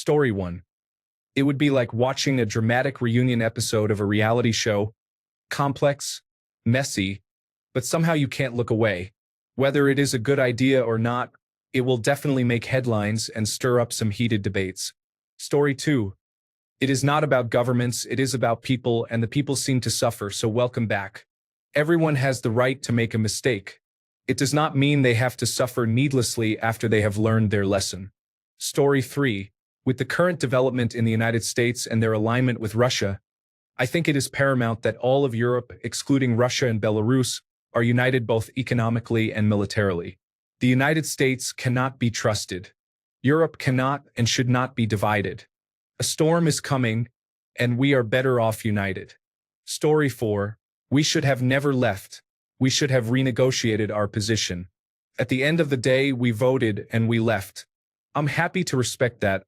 Story 1. It would be like watching a dramatic reunion episode of a reality show. Complex, messy, but somehow you can't look away. Whether it is a good idea or not, it will definitely make headlines and stir up some heated debates. Story 2. It is not about governments, it is about people, and the people seem to suffer, so welcome back. Everyone has the right to make a mistake. It does not mean they have to suffer needlessly after they have learned their lesson. Story 3. With the current development in the United States and their alignment with Russia, I think it is paramount that all of Europe, excluding Russia and Belarus, are united both economically and militarily. The United States cannot be trusted. Europe cannot and should not be divided. A storm is coming, and we are better off united. Story 4. We should have never left. We should have renegotiated our position. At the end of the day, we voted and we left. I'm happy to respect that,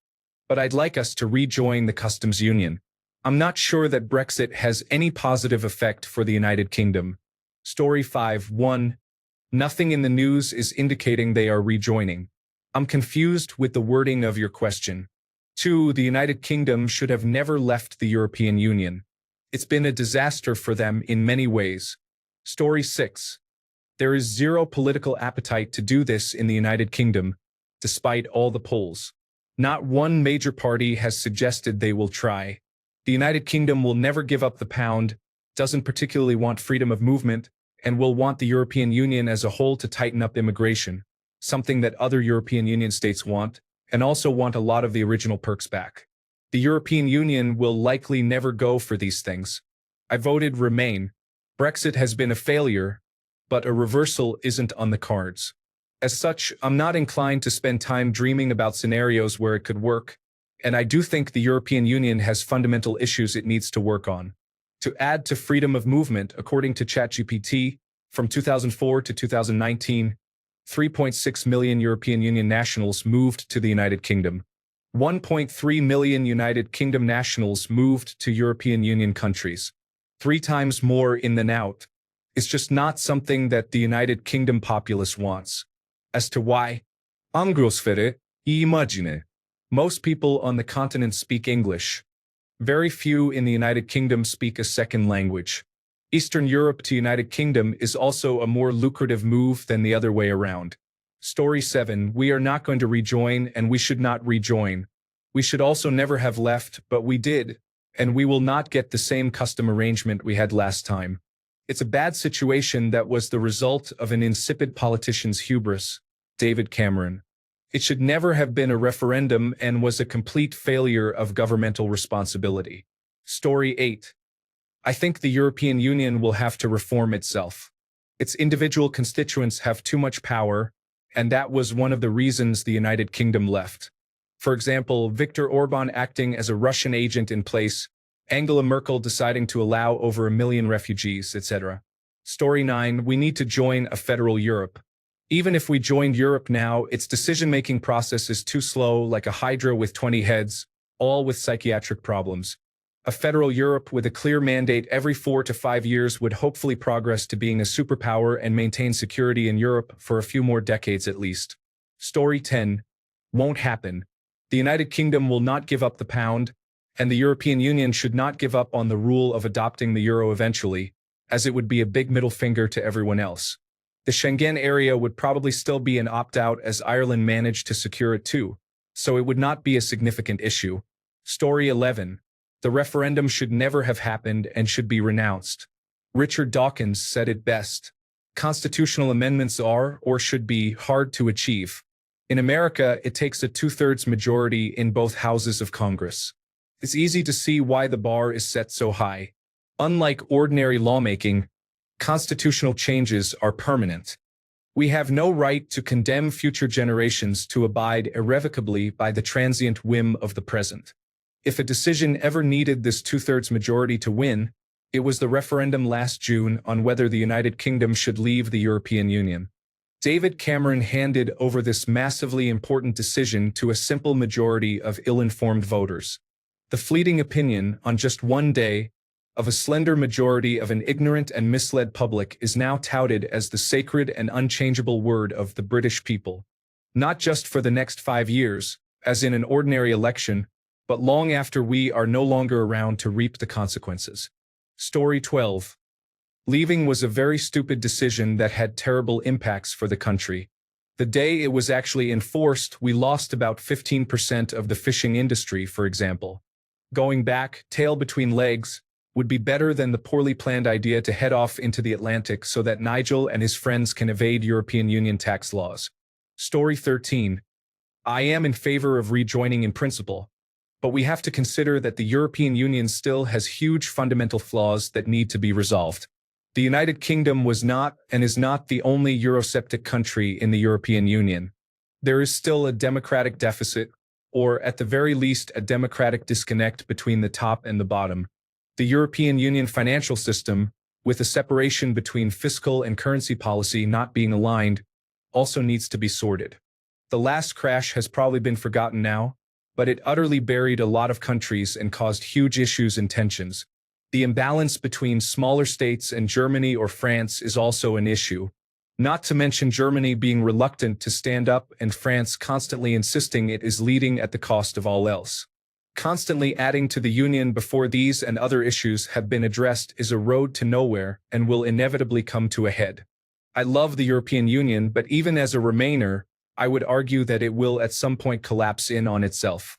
but I'd like us to rejoin the customs union. I'm not sure that Brexit has any positive effect for the United Kingdom. Story 5. 1. Nothing in the news is indicating they are rejoining. I'm confused with the wording of your question. 2. The United Kingdom should have never left the European Union. It's been a disaster for them in many ways. Story 6. There is zero political appetite to do this in the United Kingdom, despite all the polls. Not one major party has suggested they will try. The United Kingdom will never give up the pound, doesn't particularly want freedom of movement, and will want the European Union as a whole to tighten up immigration, something that other European Union states want, and also want a lot of the original perks back. The European Union will likely never go for these things. I voted Remain. Brexit has been a failure, but a reversal isn't on the cards. As such, I'm not inclined to spend time dreaming about scenarios where it could work, and I do think the European Union has fundamental issues it needs to work on. To add to freedom of movement, according to ChatGPT, from 2004 to 2019, 3.6 million European Union nationals moved to the United Kingdom. 1.3 million United Kingdom nationals moved to European Union countries. 3 times more in than out. It's just not something that the United Kingdom populace wants. As to why, Anglosfere e immagine. Most people on the continent speak English. Very few in the United Kingdom speak a second language. Eastern Europe to United Kingdom is also a more lucrative move than the other way around. Story 7. We are not going to rejoin, and we should not rejoin. We should also never have left, but we did, and we will not get the same custom arrangement we had last time. It's a bad situation that was the result of an insipid politician's hubris, David Cameron. It should never have been a referendum and was a complete failure of governmental responsibility. Story 8. I think the European Union will have to reform itself. Its individual constituents have too much power, and that was one of the reasons the United Kingdom left. For example, Viktor Orban acting as a Russian agent in place, Angela Merkel deciding to allow over 1 million refugees, etc. Story 9. We need to join a federal Europe. Even if we joined Europe now, its decision-making process is too slow, like a hydra with 20 heads, all with psychiatric problems. A federal Europe with a clear mandate every 4 to 5 years would hopefully progress to being a superpower and maintain security in Europe for a few more decades at least. Story 10. Won't happen. The United Kingdom will not give up the pound, and the European Union should not give up on the rule of adopting the euro eventually, as it would be a big middle finger to everyone else. The Schengen area would probably still be an opt-out as Ireland managed to secure it too, so it would not be a significant issue. Story 11. The referendum should never have happened and should be renounced. Richard Dawkins said it best. Constitutional amendments are, or should be, hard to achieve. In America, it takes a 2/3 majority in both houses of Congress. It's easy to see why the bar is set so high. Unlike ordinary lawmaking, constitutional changes are permanent. We have no right to condemn future generations to abide irrevocably by the transient whim of the present. If a decision ever needed this 2/3 majority to win, it was the referendum last June on whether the United Kingdom should leave the European Union. David Cameron handed over this massively important decision to a simple majority of ill-informed voters. The fleeting opinion, on just one day, of a slender majority of an ignorant and misled public is now touted as the sacred and unchangeable word of the British people. Not just for the next 5 years, as in an ordinary election, but long after we are no longer around to reap the consequences. Story 12. Leaving was a very stupid decision that had terrible impacts for the country. The day it was actually enforced, we lost about 15% of the fishing industry, for example. Going back, tail between legs, would be better than the poorly planned idea to head off into the Atlantic so that Nigel and his friends can evade European Union tax laws. Story 13. I am in favor of rejoining in principle, but we have to consider that the European Union still has huge fundamental flaws that need to be resolved. The United Kingdom was not and is not the only Eurosceptic country in the European Union. There is still a democratic deficit, or at the very least a democratic disconnect between the top and the bottom. The European Union financial system, with a separation between fiscal and currency policy not being aligned, also needs to be sorted. The last crash has probably been forgotten now, but it utterly buried a lot of countries and caused huge issues and tensions. The imbalance between smaller states and Germany or France is also an issue, not to mention Germany being reluctant to stand up and France constantly insisting it is leading at the cost of all else. Constantly adding to the Union before these and other issues have been addressed is a road to nowhere and will inevitably come to a head. I love the European Union, but even as a Remainer, I would argue that it will at some point collapse in on itself.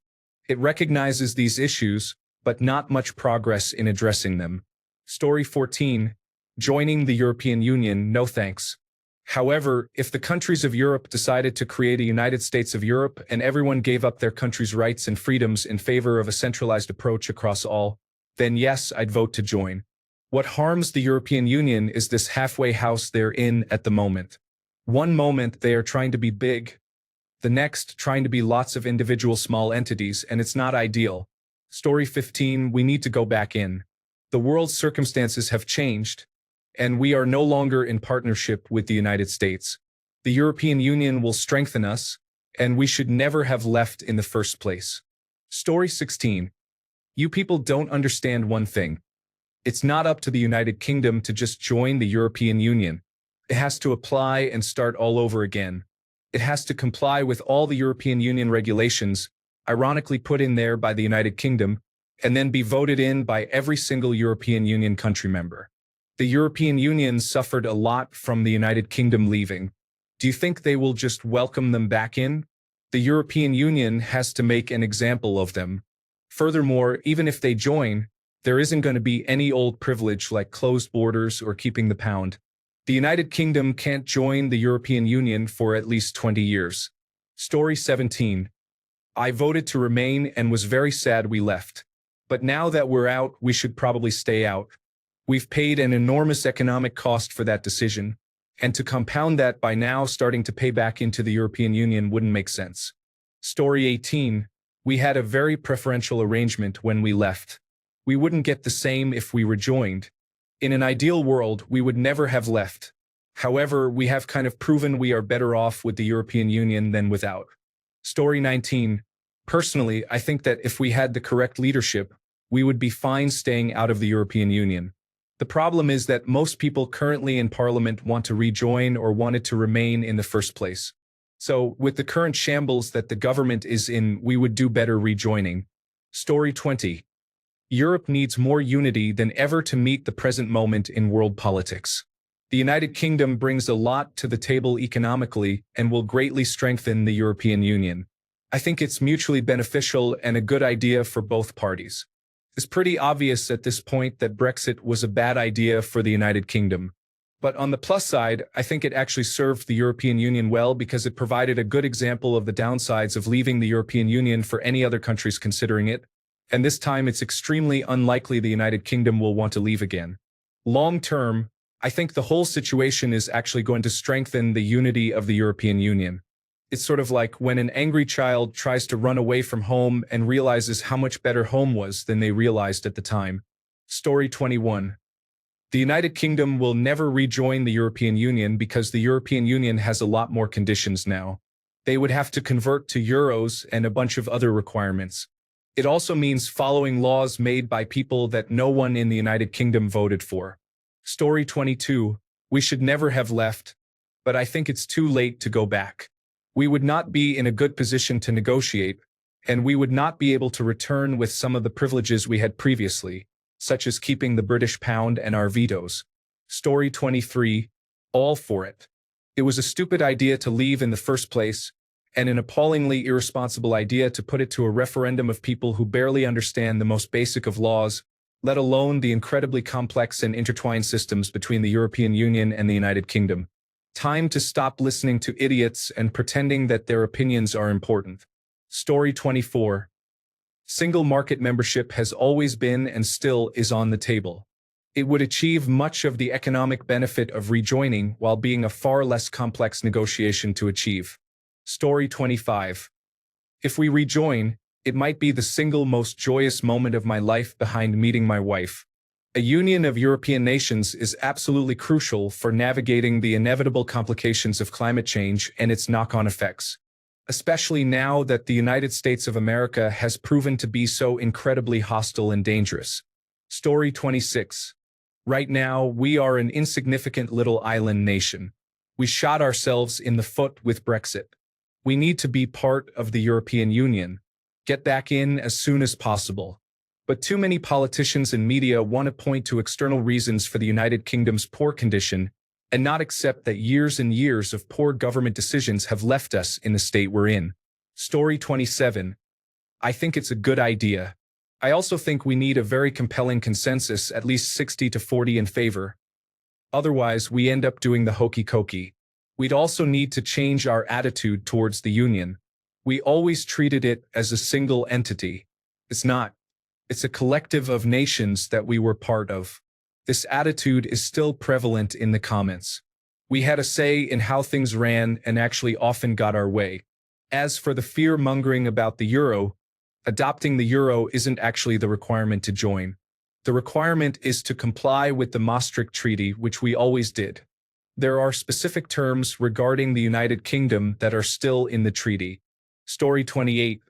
It recognizes these issues, but not much progress in addressing them. Story 14. Joining the European Union, no thanks. However, if the countries of Europe decided to create a United States of Europe and everyone gave up their country's rights and freedoms in favor of a centralized approach across all, then yes, I'd vote to join. What harms the European Union is this halfway house they're in at the moment. One moment they are trying to be big, the next trying to be lots of individual small entities, and it's not ideal. Story 15. We need to go back in. The world's circumstances have changed, and we are no longer in partnership with the United States. The European Union will strengthen us, and we should never have left in the first place. Story 16. You people don't understand one thing. It's not up to the United Kingdom to just join the European Union. It has to apply and start all over again. It has to comply with all the European Union regulations, ironically put in there by the United Kingdom, and then be voted in by every single European Union country member. The European Union suffered a lot from the United Kingdom leaving. Do you think they will just welcome them back in? The European Union has to make an example of them. Furthermore, even if they join, there isn't going to be any old privilege like closed borders or keeping the pound. The United Kingdom can't join the European Union for at least 20 years. Story 17. I voted to remain and was very sad we left. But now that we're out, we should probably stay out. We've paid an enormous economic cost for that decision, and to compound that by now starting to pay back into the European Union wouldn't make sense. Story 18. We had a very preferential arrangement when we left. We wouldn't get the same if we rejoined. In an ideal world, we would never have left. However, we have kind of proven we are better off with the European Union than without. Story 19. Personally, I think that if we had the correct leadership, we would be fine staying out of the European Union. The problem is that most people currently in Parliament want to rejoin or wanted to remain in the first place. So, with the current shambles that the government is in, we would do better rejoining. Story 20. Europe needs more unity than ever to meet the present moment in world politics. The United Kingdom brings a lot to the table economically and will greatly strengthen the European Union. I think it's mutually beneficial and a good idea for both parties. It's pretty obvious at this point that Brexit was a bad idea for the United Kingdom. But on the plus side, I think it actually served the European Union well because it provided a good example of the downsides of leaving the European Union for any other countries considering it. And this time it's extremely unlikely the United Kingdom will want to leave again. Long term, I think the whole situation is actually going to strengthen the unity of the European Union. It's sort of like when an angry child tries to run away from home and realizes how much better home was than they realized at the time. Story 21. The United Kingdom will never rejoin the European Union because the European Union has a lot more conditions now. They would have to convert to euros and a bunch of other requirements. It also means following laws made by people that no one in the United Kingdom voted for. Story 22. We should never have left, but I think it's too late to go back. We would not be in a good position to negotiate, and we would not be able to return with some of the privileges we had previously, such as keeping the British pound and our vetoes. Story 23. All for it. It was a stupid idea to leave in the first place, and an appallingly irresponsible idea to put it to a referendum of people who barely understand the most basic of laws, let alone the incredibly complex and intertwined systems between the European Union and the United Kingdom. Time to stop listening to idiots and pretending that their opinions are important. Story 24. Single market membership has always been and still is on the table. It would achieve much of the economic benefit of rejoining while being a far less complex negotiation to achieve. Story 25. If we rejoin, it might be the single most joyous moment of my life behind meeting my wife. A union of European nations is absolutely crucial for navigating the inevitable complications of climate change and its knock-on effects, especially now that the United States of America has proven to be so incredibly hostile and dangerous. Story 26. Right now, we are an insignificant little island nation. We shot ourselves in the foot with Brexit. We need to be part of the European Union. Get back in as soon as possible. But too many politicians and media want to point to external reasons for the United Kingdom's poor condition and not accept that years and years of poor government decisions have left us in the state we're in. Story 27. I think it's a good idea. I also think we need a very compelling consensus, at least 60-40 in favor. Otherwise, we end up doing the hokey-cokey. We'd also need to change our attitude towards the Union. We always treated it as a single entity. It's not. It's a collective of nations that we were part of. This attitude is still prevalent in the comments. We had a say in how things ran and actually often got our way. As for the fear-mongering about the euro, adopting the euro isn't actually the requirement to join. The requirement is to comply with the Maastricht Treaty, which we always did. There are specific terms regarding the United Kingdom that are still in the treaty. Story 28.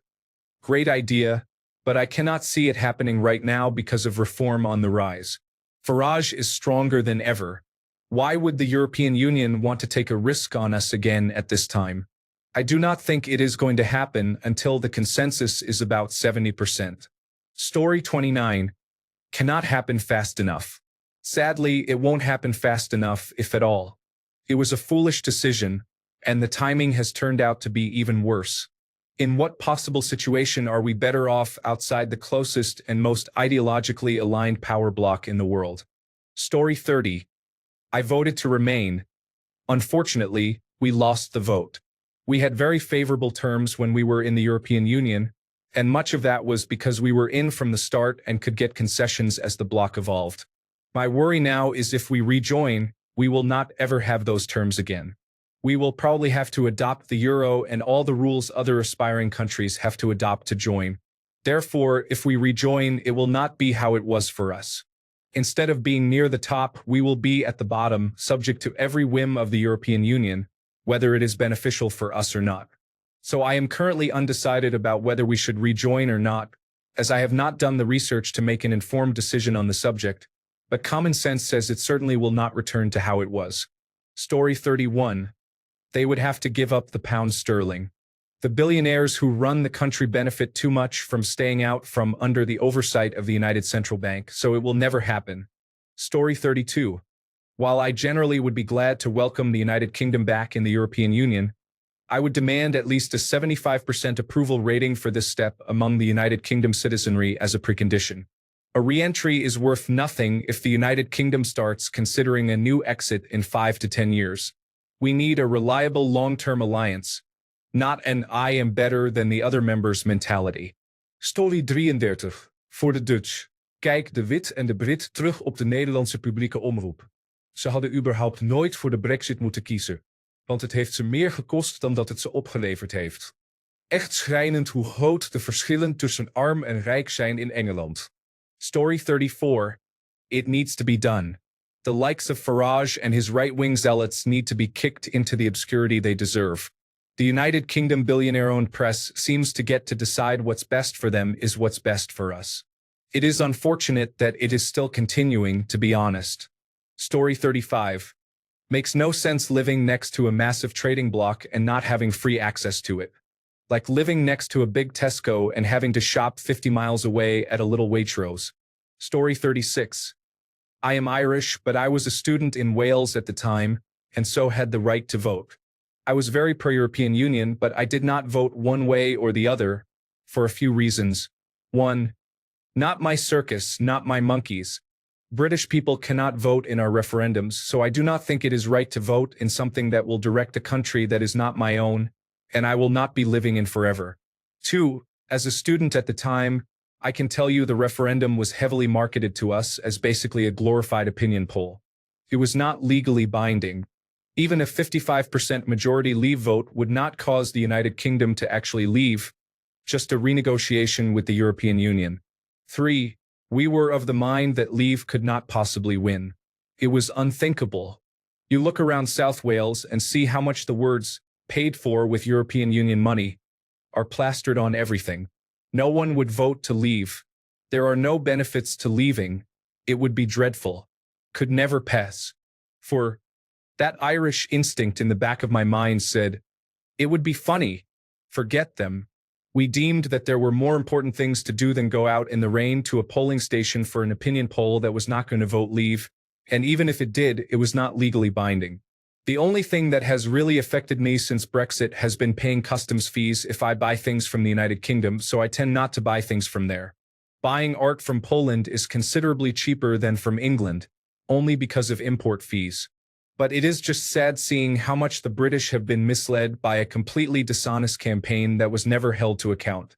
Great idea, but I cannot see it happening right now because of reform on the rise. Farage is stronger than ever. Why would the European Union want to take a risk on us again at this time? I do not think it is going to happen until the consensus is about 70%. Story 29. Cannot happen fast enough. Sadly, it won't happen fast enough, if at all. It was a foolish decision, and the timing has turned out to be even worse. In what possible situation are we better off outside the closest and most ideologically aligned power bloc in the world? Story 30. I voted to remain. Unfortunately, we lost the vote. We had very favorable terms when we were in the European Union, and much of that was because we were in from the start and could get concessions as the bloc evolved. My worry now is if we rejoin, we will not ever have those terms again. We will probably have to adopt the euro and all the rules other aspiring countries have to adopt to join. Therefore, if we rejoin, it will not be how it was for us. Instead of being near the top, we will be at the bottom, subject to every whim of the European Union, whether it is beneficial for us or not. So I am currently undecided about whether we should rejoin or not, as I have not done the research to make an informed decision on the subject, but common sense says it certainly will not return to how it was. Story 31. They would have to give up the pound sterling. The billionaires who run the country benefit too much from staying out from under the oversight of the United Central Bank, so it will never happen. Story 32. While I generally would be glad to welcome the United Kingdom back in the European Union, I would demand at least a 75% approval rating for this step among the United Kingdom citizenry as a precondition. A re-entry is worth nothing if the United Kingdom starts considering a new exit in 5 to 10 years. We need a reliable long-term alliance, not an I am better than the other members mentality. Story 33. Voor de Dutch. Kijk de Wit en de Brit terug op de Nederlandse publieke omroep. Ze hadden überhaupt nooit voor de Brexit moeten kiezen, want het heeft ze meer gekost dan dat het ze opgeleverd heeft. Echt schrijnend hoe groot de verschillen tussen arm en rijk zijn in Engeland. Story 34. It needs to be done. The likes of Farage and his right-wing zealots need to be kicked into the obscurity they deserve. The United Kingdom billionaire-owned press seems to get to decide what's best for them is what's best for us. It is unfortunate that it is still continuing, to be honest. Story 35. Makes no sense living next to a massive trading bloc and not having free access to it. like living next to a big Tesco and having to shop 50 miles away at a little Waitrose. Story 36. I am Irish, but I was a student in Wales at the time, and so had the right to vote. I was very pro-European Union, but I did not vote one way or the other, for a few reasons. 1. Not my circus, not my monkeys. British people cannot vote in our referendums, so I do not think it is right to vote in something that will direct a country that is not my own, and I will not be living in forever. 2. As a student at the time, I can tell you the referendum was heavily marketed to us as basically a glorified opinion poll. It was not legally binding. Even a 55% majority leave vote would not cause the United Kingdom to actually leave, just a renegotiation with the European Union. 3. We were of the mind that leave could not possibly win. It was unthinkable. You look around South Wales and see how much the words "paid for with European Union money" are plastered on everything. No one would vote to leave. There are no benefits to leaving. It would be dreadful. Could never pass. For that Irish instinct in the back of my mind said, it would be funny. Forget them. We deemed that there were more important things to do than go out in the rain to a polling station for an opinion poll that was not going to vote leave, and even if it did, it was not legally binding. The only thing that has really affected me since Brexit has been paying customs fees if I buy things from the United Kingdom, so I tend not to buy things from there. Buying art from Poland is considerably cheaper than from England, only because of import fees. But it is just sad seeing how much the British have been misled by a completely dishonest campaign that was never held to account.